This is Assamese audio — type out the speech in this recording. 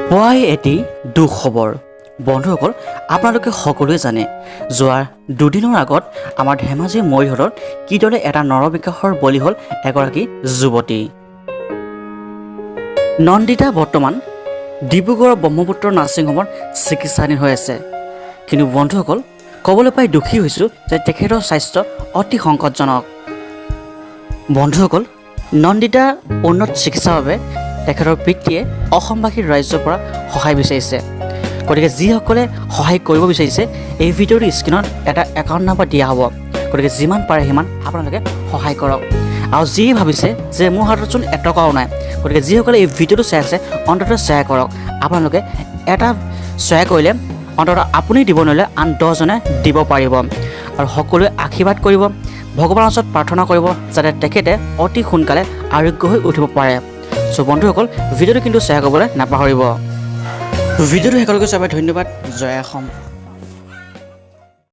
পুৱাই এটি দুখ খবৰ বন্ধুসকল, আপোনালোকে সকলোৱে জানে যোৱা দুদিনৰ আগত আমাৰ ধেমাজি মৰিহৰত কিদৰে এটা নৰবিকাশৰ বলি হ'ল এগৰাকী যুৱতী। নন্দিতা বৰ্তমান ডিব্ৰুগড়ৰ ব্ৰহ্মপুত্ৰ নাৰ্ছিং হোমত চিকিৎসাধীন হৈ আছে। কিন্তু বন্ধুসকল, ক'বলৈ পাই দুখী হৈছোঁ যে তেখেতৰ স্বাস্থ্য অতি সংকটজনক। বন্ধুসকল, নন্দিতাৰ উন্নত চিকিৎসাৰ বাবে তেখেতৰ পিতৃয়ে অসমবাসী ৰাইজৰ পৰা সহায় বিচাৰিছে। গতিকে যিসকলে সহায় কৰিব বিচাৰিছে, এই ভিডিঅ'ৰ স্ক্ৰীণত এটা একাউণ্ট নাম্বাৰ দিয়া হ'ব। গতিকে যিমান পাৰে সিমান আপোনালোকে সহায় কৰক। আৰু যি ভাবিছে যে মোৰ হাততচোন এটকাও নাই, গতিকে যিসকলে এই ভিডিঅ'টো চাই আছে অন্ততঃ শ্বেয়াৰ কৰক। আপোনালোকে এটা শ্বেয়াৰ কৰিলে অন্ততঃ আপুনি দিব নোৱাৰিলে আন 10জনে দিব পাৰিব। আৰু সকলোৱে আশীৰ্বাদ কৰিব, ভগৱানৰ ওচৰত প্ৰাৰ্থনা কৰিব যাতে তেখেতে অতি সোনকালে আৰোগ্য হৈ উঠিব পাৰে। চ' বন্ধুসকল, ভিডিঅ'টো কিন্তু শ্বেয়াৰ কৰিবলৈ নাপাহৰিব। ভিডিঅ'টো শেষলৈকে চাই ধন্যবাদ। জয় অসম।